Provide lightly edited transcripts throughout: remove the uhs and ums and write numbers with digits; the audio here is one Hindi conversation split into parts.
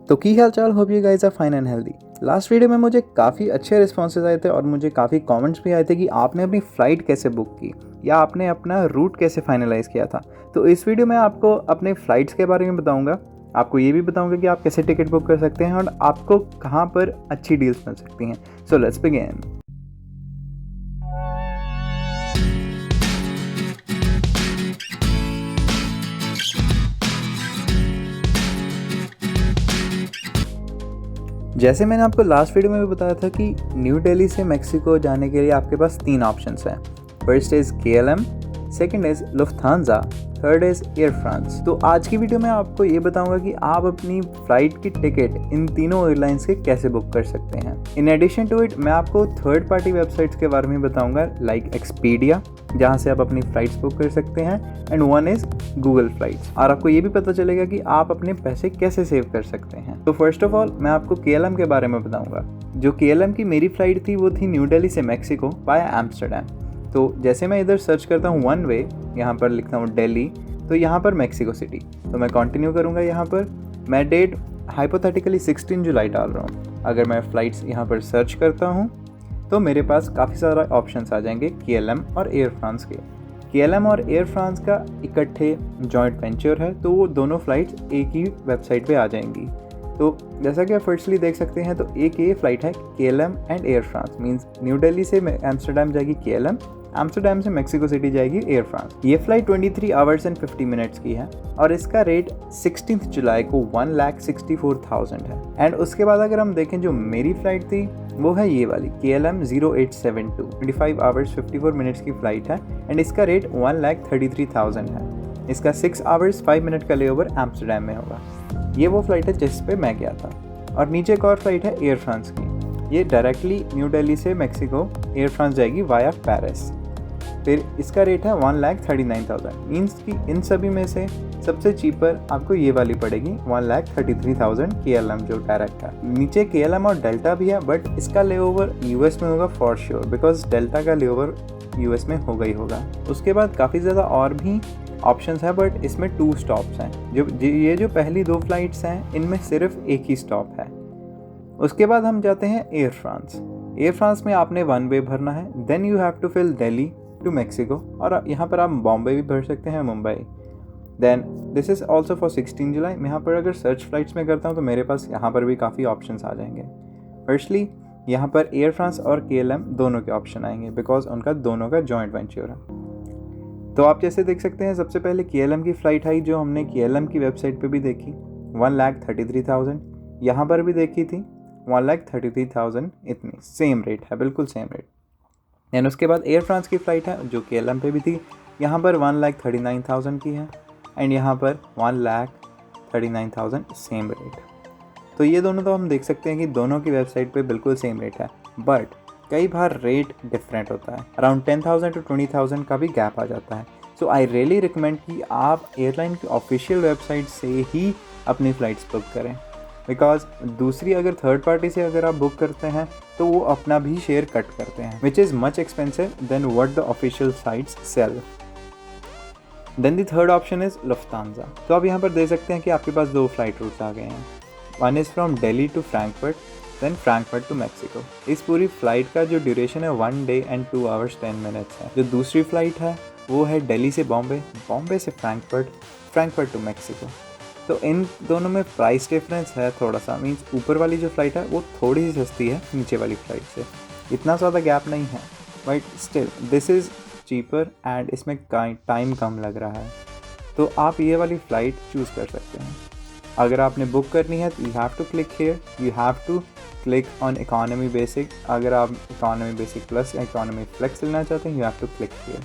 तो की हाल चाल, hope you guys are fine and healthy. Last video में मुझे काफ़ी अच्छे रिस्पॉन्सेज आए थे और मुझे काफ़ी कमेंट्स भी आए थे कि आपने अपनी फ़्लाइट कैसे बुक की या आपने अपना रूट कैसे फाइनलाइज़ किया था। तो इस वीडियो में आपको अपने फ़्लाइट्स के बारे में बताऊंगा, आपको ये भी बताऊंगा कि आप कैसे टिकट बुक कर सकते हैं और आपको कहाँ पर अच्छी डील्स मिल सकती हैं। So let's begin. जैसे मैंने आपको लास्ट वीडियो में भी बताया था कि न्यू दिल्ली से मेक्सिको जाने के लिए आपके पास 3 ऑप्शंस हैं। First is KLM, second is Lufthansa, third is air France. तो आज की वीडियो में आपको ये बताऊंगा कि आप अपनी फ़्लाइट की टिकट इन तीनों एयरलाइंस के कैसे बुक कर सकते हैं। इन एडिशन टू इट मैं आपको थर्ड पार्टी वेबसाइट्स के बारे में बताऊंगा, लाइक एक्सपीडिया, जहाँ से आप अपनी फ़्लाइट्स बुक कर सकते हैं, and one is Google flights. और आपको ये भी पता चलेगा कि आप अपने पैसे कैसे सेव कर सकते हैं। तो फर्स्ट ऑफ ऑल मैं आपको KLM के बारे में बताऊंगा। जो KLM की मेरी फ़्लाइट थी वो थी न्यू दिल्ली से मेक्सिको बाय एम्स्टर्डम। तो जैसे मैं इधर सर्च करता हूँ वन वे, यहाँ पर लिखता हूँ दिल्ली, तो यहाँ पर मेक्सिको सिटी। तो मैं कंटिन्यू करूँगा। यहाँ पर मैं डेट हाइपोथेटिकली 16 जुलाई डाल रहा हूँ। अगर मैं फ़्लाइट्स यहाँ पर सर्च करता हूँ तो मेरे पास काफ़ी सारा ऑप्शंस आ जाएंगे KLM और एयर फ्रांस के। KLM और एयर फ्रांस का इकट्ठे जॉइंट वेंचर है, तो वो दोनों फ़्लाइट्स एक ही वेबसाइट पे आ जाएंगी। तो जैसा कि आप फर्स्टली देख सकते हैं, तो एक ये फ़्लाइट है KLM and air France, means new Delhi से एम्स्टर्डम जाएगी KLM, एम्स्टर्डम से मेक्सिको सिटी जाएगी एयर फ्रांस। ये फ़्लाइट 23 आवर्स एंड 50 मिनट्स की है और इसका रेट 16 जुलाई को 1,64,000 है। एंड उसके बाद अगर हम देखें जो मेरी फ़्लाइट थी वो है ये वाली KLM 0872, 25 आवर्स 54 मिनट्स की फ़्लाइट है एंड इसका रेट 1,33,000 है। इसका 6 आवर्स 5 मिनट का लेओवर एम्स्टर्डम में होगा। ये वो फ़्लाइट है जिस पे मैं गया था। और नीचे एक और फ़्लाइट है एयर फ्रांस की। ये डायरेक्टली न्यू दिल्ली से मेक्सिको एयर फ्रांस जाएगी वाया पेरिस। फिर इसका रेट है 1,39,000, मीन्स कि इन सभी में से सबसे चीपर आपको ये वाली पड़ेगी 1,33,000 KLM जो डायरेक्ट है। नीचे KLM और डेल्टा भी है, बट इसका लेओवर US में होगा फॉर श्योर, बिकॉज डेल्टा का लेओवर US में होगा ही होगा। उसके बाद काफ़ी ज़्यादा और भी ऑप्शंस है, बट इसमें 2 स्टॉप्स हैं। ये जो पहली 2 फ्लाइट्स हैं इनमें सिर्फ एक ही स्टॉप है। उसके बाद हम जाते हैं एयर फ्रांस। एयर फ्रांस में आपने वन वे भरना है, then you have to fill Delhi to Mexico, और यहाँ पर आप बॉम्बे भी भर सकते हैं, Mumbai. Then this is also for 16 जुलाई। मैं यहाँ पर अगर सर्च फ्लाइट्स में करता हूँ तो मेरे पास यहाँ पर भी काफ़ी ऑप्शंस आ जाएंगे। फर्स्टली यहाँ पर एयर फ्रांस और KLM दोनों के ऑप्शन आएंगे, बिकॉज उनका दोनों का जॉइंट वेंचर है। तो आप जैसे देख सकते हैं, सबसे पहले KLM की फ़्लाइट आई जो हमने KLM की वेबसाइट पे भी देखी, 1,33,000। यहाँ पर भी देखी थी 1,33,000, इतनी सेम रेट है, बिल्कुल सेम रेट। एंड उसके बाद एयर फ्रांस की फ़्लाइट है जो KLM पे भी थी, यहाँ पर 1,39,000 की है एंड यहाँ पर 1,39,000 सेम रेट। तो ये दोनों तो हम देख सकते हैं कि दोनों की वेबसाइट पे बिल्कुल सेम रेट है, बट कई बार रेट डिफरेंट होता है। अराउंड 10,000 टू 20,000 का भी गैप आ जाता है। सो आई रियली रिकमेंड कि आप एयरलाइन की ऑफिशियल वेबसाइट से ही अपनी फ़्लाइट्स बुक करें, बिकॉज दूसरी अगर थर्ड पार्टी से अगर आप बुक करते हैं तो वो अपना भी शेयर कट करते हैं, which is much expensive than what the official sites sell. Then the third option is Lufthansa. तो आप यहाँ पर देख सकते हैं कि आपके पास 2 फ्लाइट रूट्स आ गए हैं। One is from Delhi to Frankfurt, then Frankfurt to Mexico. इस पूरी फ़्लाइट का जो ड्यूरेशन है 1 डे एंड 2 आवर्स 10 मिनट्स है। जो दूसरी फ़्लाइट है वो है दिल्ली से बॉम्बे, बॉम्बे से फ्रैंकफर्ट, फ्रैंकफर्ट टू मेक्सिको। तो इन दोनों में प्राइस डिफरेंस है थोड़ा सा, मीन्स ऊपर वाली जो फ़्लाइट है वो थोड़ी सी सस्ती है नीचे वाली फ़्लाइट से, इतना ज़्यादा गैप नहीं है, but still this is cheaper and इसमें टाइम कम लग रहा है। तो आप ये वाली फ़्लाइट चूज़ कर सकते हैं। अगर आपने बुक करनी है तो you have to click here, you have to click on economy basic. अगर आप इकोनॉमी बेसिक प्लस या इकोनॉमी फ्लेक्स लेना चाहते हैं, you have to click here.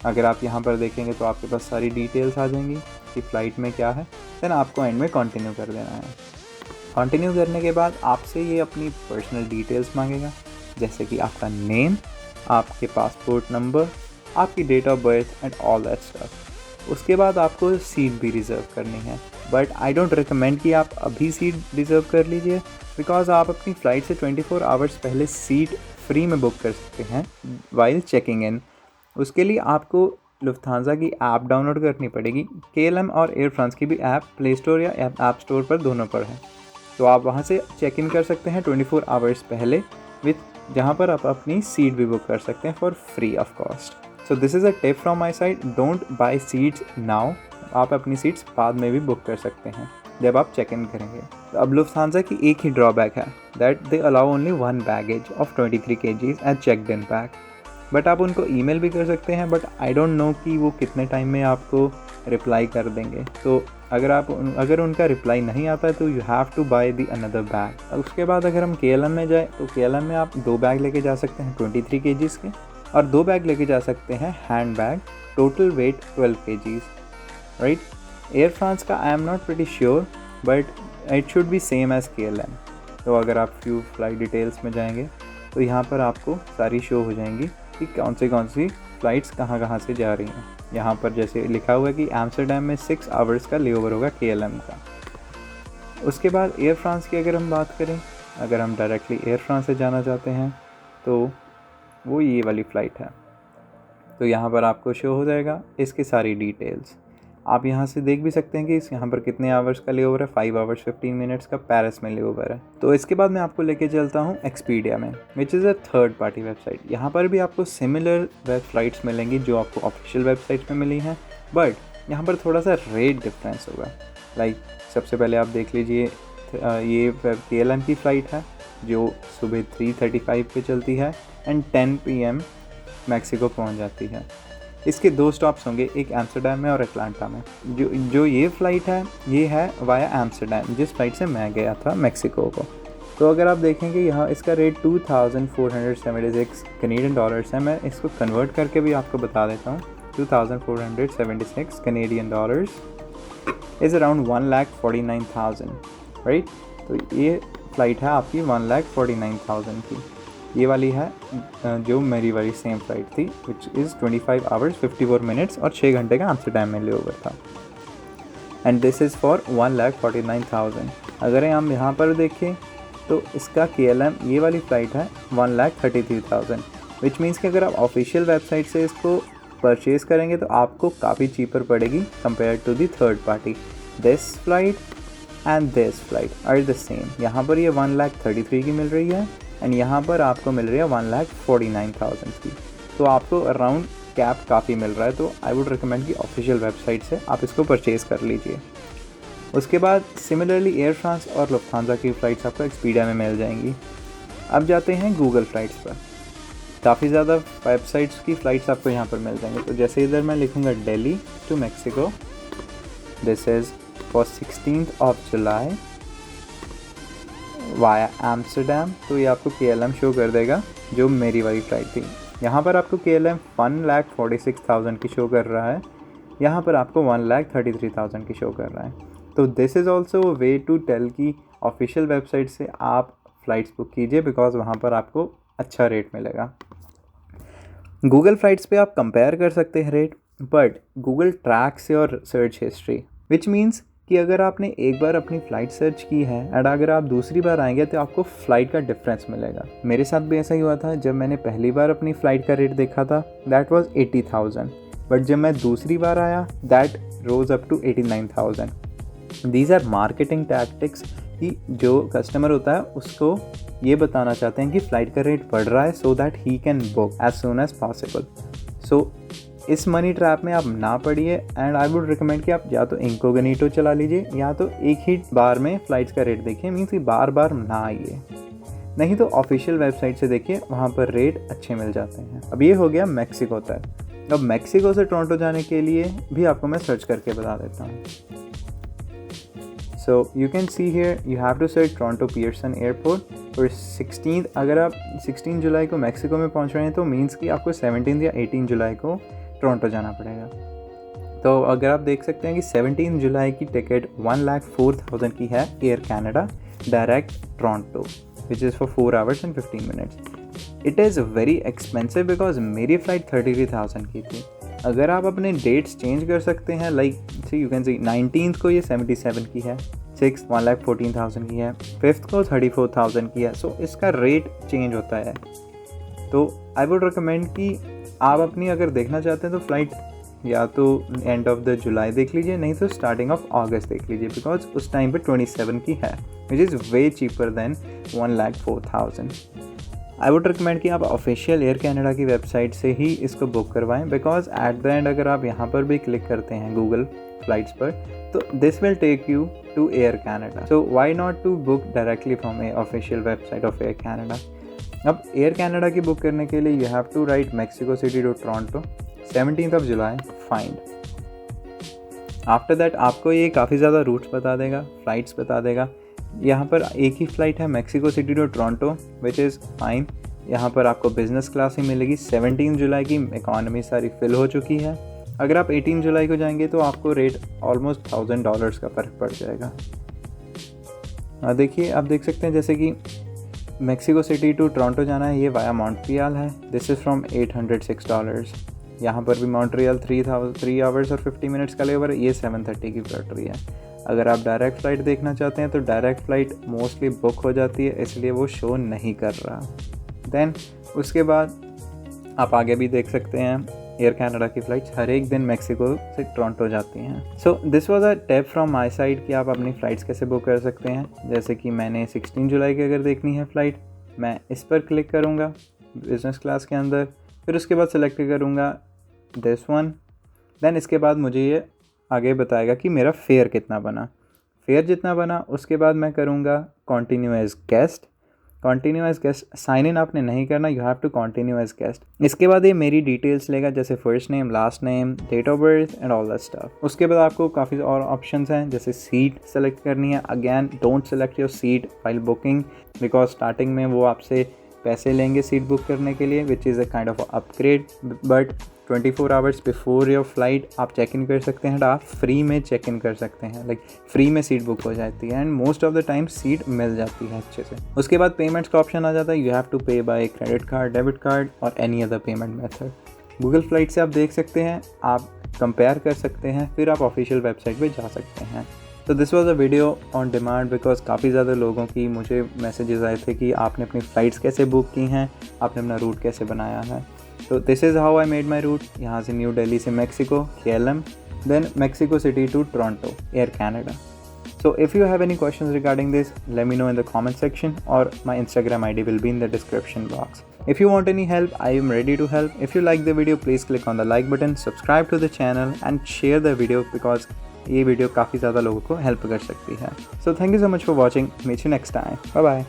अगर आप यहाँ पर देखेंगे तो आपके पास सारी डिटेल्स आ जाएंगी कि फ़्लाइट में क्या है, देन आपको एंड में कंटिन्यू कर देना है। कंटिन्यू करने के बाद आपसे ये अपनी पर्सनल डिटेल्स मांगेगा, जैसे कि आपका नेम, आपके पासपोर्ट नंबर, आपकी date of birth and all that stuff. उसके बाद आपको सीट भी रिज़र्व करनी है, बट आई डोंट रिकमेंड कि आप अभी सीट रिज़र्व कर लीजिए, बिकॉज आप अपनी फ़्लाइट से 24 आवर्स पहले सीट फ्री में बुक कर सकते हैं वाइल चेकिंग इन। उसके लिए आपको लुफ्थांसा की ऐप डाउनलोड करनी पड़ेगी। KLM और एयर फ्रांस की भी ऐप प्ले स्टोर या ऐप स्टोर पर दोनों पर है। तो आप वहाँ से चेक इन कर सकते हैं 24 आवर्स पहले, विथ जहाँ पर आप अपनी सीट भी बुक कर सकते हैं for free of cost. So this is a tip from my side, don't buy seats now. आप अपनी सीट्स बाद में भी बुक कर सकते हैं जब आप चेक इन करेंगे। तो अब लुफ्थांसा की एक ही ड्रॉबैक है, that they allow only 1 baggage of 23 kgs as checked in bag. But आप उनको ईमेल भी कर सकते हैं, बट आई डोंट नो कि वो कितने टाइम में आपको रिप्लाई कर देंगे। तो अगर उनका रिप्लाई नहीं आता है तो you have to buy the another bag. उसके बाद अगर हम KLM में जाए तो KLM में आप 2 बैग लेके जा सकते हैं 23 kgs के, और 2 बैग लेके जा सकते हैं hand bag, total weight 12 kgs, right. Air France का I am not pretty sure, but it should be same as KLM। तो अगर आप फ्यू फ्लाइट डिटेल्स में जाएंगे तो यहाँ पर आपको सारी शो हो जाएंगी कि कौन सी फ़्लाइट्स कहाँ से जा रही हैं। यहाँ पर जैसे लिखा हुआ है कि एम्स्टर्डम में 6 आवर्स का लेओवर होगा KLM का। उसके बाद एयर फ्रांस की अगर हम बात करें, अगर हम डायरेक्टली एयर फ्रांस से जाना चाहते हैं तो वो ये वाली फ़्लाइट है। तो यहाँ पर आपको शो हो जाएगा इसकी सारी डिटेल्स। आप यहाँ से देख भी सकते हैं कि यहाँ पर कितने आवर्स का लेओवर है, 5 आवर्स 15 मिनट्स का पेरिस में लेओवर है। तो इसके बाद मैं आपको लेके चलता हूँ एक्सपीडिया में, which is a third party website. यहाँ पर भी आपको सिमिलर वेब फ्लाइट्स मिलेंगी जो आपको ऑफिशियल वेबसाइट में मिली हैं, बट यहाँ पर थोड़ा सा रेट डिफरेंस होगा। लाइक सबसे पहले आप देख लीजिए, ये KLM की फ़्लाइट है जो सुबह 3:35 पे चलती है एंड 10 PM मैक्सिको पहुँच जाती है। इसके 2 स्टॉप्स होंगे, एक एम्स्टर्डम में और अटलांटा में। जो ये फ़्लाइट है ये है वाया एम्स्टर्डम, जिस फ़्लाइट से मैं गया था मैक्सिको को। तो अगर आप देखेंगे यहाँ इसका रेट 2476 कैनेडियन डॉलर्स है। मैं इसको कन्वर्ट करके भी आपको बता देता हूँ। 2476 Canadian dollars is around 1,49,000, right. तो ये फ़्लाइट है आपकी 1,49,000 की। ये वाली है जो मेरी वाली सेम फ्लाइट थी, विच इज़ 25 आवर्स 54 मिनट्स और 6 घंटे का एम्स्टर्डम में लेओवर था, एंड दिस इज़ फॉर 1,49,000। अगर हम यहाँ पर देखें तो इसका KLM ये वाली फ़्लाइट है 1,33,000, विच मीन्स कि अगर आप ऑफिशियल वेबसाइट से इसको परचेज़ करेंगे तो आपको काफ़ी चीपर पड़ेगी compare to the third party. This flight and this flight are the same. यहाँ पर ये 1,33,000 की मिल रही है एंड यहाँ पर आपको मिल रही है 1,49,000 की। तो आपको अराउंड कैप काफ़ी मिल रहा है। तो आई वुड रिकमेंड कि ऑफिशियल वेबसाइट से आप इसको परचेज़ कर लीजिए। उसके बाद सिमिलरली एयर फ्रांस और लुफ्थांसा की फ़्लाइट्स आपको एक्सपीडिया में मिल जाएंगी। अब जाते हैं गूगल फ्लाइट्स पर। काफ़ी ज़्यादा वेबसाइट्स की फ़्लाइट्स आपको यहाँ पर मिल जाएंगे। तो जैसे इधर मैं लिखूँगा Delhi to Mexico, this is for 16 July via Amsterdam. तो ये आपको KLM शो कर देगा जो मेरी वाली फ़्लाइट थी। यहाँ पर आपको KLM 1,46,000 की शो कर रहा है, यहाँ पर आपको 1,33,000 की शो कर रहा है। तो this is also way to tell कि ऑफिशियल वेबसाइट से आप फ़्लाइट्स बुक कीजिए, बिकॉज वहाँ पर आपको अच्छा रेट मिलेगा। गूगल फ्लाइट्स पे आप कंपेयर कर सकते हैं rate, but Google tracks your search history, which means कि अगर आपने एक बार अपनी फ़्लाइट सर्च की है एंड अगर आप दूसरी बार आएंगे तो आपको फ़्लाइट का डिफरेंस मिलेगा। मेरे साथ भी ऐसा ही हुआ था। जब मैंने पहली बार अपनी फ़्लाइट का रेट देखा था दैट वाज 80,000, बट जब मैं दूसरी बार आया that rose up to 89,000। These are marketing tactics कि जो कस्टमर होता है उसको ये बताना चाहते हैं कि फ़्लाइट का रेट बढ़ रहा है so that he can book as soon as possible. So इस मनी ट्रैप में आप ना पड़िए एंड आई वुड रिकमेंड कि आप या तो इनकॉग्निटो चला लीजिए या तो एक ही बार में फ़्लाइट्स का रेट देखिए, मीन्स कि बार बार ना आइए। नहीं तो ऑफिशियल वेबसाइट से देखिए, वहाँ पर रेट अच्छे मिल जाते हैं। अब ये हो गया मैक्सिको तक। अब मैक्सिको से टोरंटो जाने के लिए भी आपको मैं सर्च करके बता देता हूँ। So you can see here you have to search Toronto Pearson airport और 16। अगर आप 16 जुलाई को मैक्सिको में पहुँच रहे हैं तो मीन्स कि आपको 17 या 18 जुलाई को टोरंटो जाना पड़ेगा। तो अगर आप देख सकते हैं कि 17 जुलाई की टिकट 1,04,000 की है air Canada direct Toronto, which is for 4 hours and 15 minutes. It is very expensive because मेरी फ़्लाइट 33,000 की थी। अगर आप अपने डेट्स चेंज कर सकते हैं, like you can C 19th को ये 77 की है, 6th 1,14,000 की है, 5th को 34,000 की है। सो इसका रेट चेंज होता है। तो आई वुड रिकमेंड कि आप अपनी अगर देखना चाहते हैं तो फ़्लाइट या तो एंड ऑफ द जुलाई देख लीजिए, नहीं तो स्टार्टिंग ऑफ अगस्त देख लीजिए, बिकॉज उस टाइम पे 27 की है, which is way cheaper than 1,04,000। I would recommend कि आप ऑफिशियल एयर कैनेडा की वेबसाइट से ही इसको बुक करवाएं, बिकॉज एट द एंड अगर आप यहाँ पर भी क्लिक करते हैं गूगल फ्लाइट्स पर, तो this will take you to Air Canada. So why not to book directly from a official website of Air Canada. अब एयर कैनेडा की बुक करने के लिए you have to write Mexico City to Toronto 17th of July, find. After that आपको ये काफ़ी ज़्यादा रूट्स बता देगा, फ़्लाइट्स बता देगा। यहाँ पर एक ही फ़्लाइट है Mexico City to Toronto, which is fine. यहाँ पर आपको बिज़नेस क्लास ही मिलेगी। 17 जुलाई की इकॉनमी सारी फिल हो चुकी है। अगर आप 18 जुलाई को जाएंगे तो आपको रेट ऑलमोस्ट $1,000 का फ़र्क पड़ जाएगा। देखिए, आप देख सकते हैं जैसे कि मैक्सिको सिटी टू टोरंटो जाना है, ये वाया मॉन्ट्रियल है। This is from $806। यहाँ पर भी मॉन्ट्रियल 3 आवर्स और 50 मिनट्स का लेवर, ये 7:30 की पड़ रही है। अगर आप डायरेक्ट फ़्लाइट देखना चाहते हैं तो डायरेक्ट फ़्लाइट मोस्टली बुक हो जाती है, इसलिए वो शो नहीं कर रहा। देन उसके बाद आप आगे भी देख सकते हैं एयर कैनेडा की फ़्लाइट्स हर एक दिन मैक्सिको से टोरंटो जाती हैं। So this was a tip from my side कि आप अपनी फ़्लाइट्स कैसे बुक कर सकते हैं। जैसे कि मैंने 16 जुलाई की अगर देखनी है फ़्लाइट, मैं इस पर क्लिक करूँगा बिज़नेस क्लास के अंदर, फिर उसके बाद सेलेक्ट करूँगा दिस वन। देन इसके बाद मुझे ये आगे बताएगा कि मेरा फेयर कितना बना। फेयर जितना बना उसके बाद मैं करूँगा continue as guest. Continue as guest sign in आपने नहीं करना, you have to continue as guest. इसके बाद ये मेरी डिटेल्स लेगा, जैसे first name, last name, date of birth and all that stuff. उसके बाद आपको काफ़ी और ऑप्शंस हैं, जैसे सीट सेलेक्ट करनी है। Again don't select your seat while booking, because starting में वो आपसे पैसे लेंगे सीट बुक करने के लिए, which is a kind of upgrade. But 24 hours before your flight आप चेक इन कर सकते हैं, आप फ्री में चेक इन कर सकते हैं, लाइक फ्री में सीट बुक हो जाती है and most of the time seat मिल जाती है अच्छे से। उसके बाद पेमेंट्स का ऑप्शन आ जाता है, you have to pay by credit card, debit card और any other payment method. Google flight से आप देख सकते हैं, आप कंपेयर कर सकते हैं, फिर आप ऑफिशियल वेबसाइट पे जा सकते हैं। तो this was a video on demand, because काफ़ी ज़्यादा लोगों की मुझे मैसेजेस आए थे कि आपने अपनी फ़्लाइट्स कैसे बुक की हैं, आपने अपना रूट कैसे बनाया है। तो this is how I made my route. यहाँ से न्यू दिल्ली से Mexico KLM, then Mexico City to Toronto Air Canada. So if you have any questions regarding this, let me know in the comment section, or my Instagram ID will be in the description box. If you want any help, I am ready to help. If you like the video, please click on the like button, subscribe to the channel and share the video, because ये वीडियो काफ़ी ज़्यादा लोगों को हेल्प कर सकती है। So thank you so much for watching. Meet you next time. Bye bye.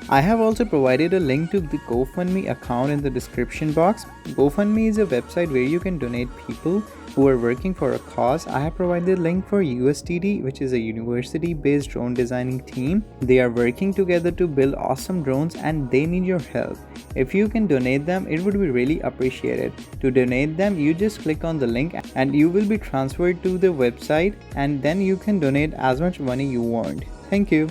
I have also provided a link to the GoFundMe account in the description box. GoFundMe is a website where you can donate people who are working for a cause. I have provided a link for USTD, which is a university-based drone designing team. They are working together to build awesome drones and they need your help. If you can donate them, it would be really appreciated. To donate them, you just click on the link and you will be transferred to the website, and then you can donate as much money you want. Thank you.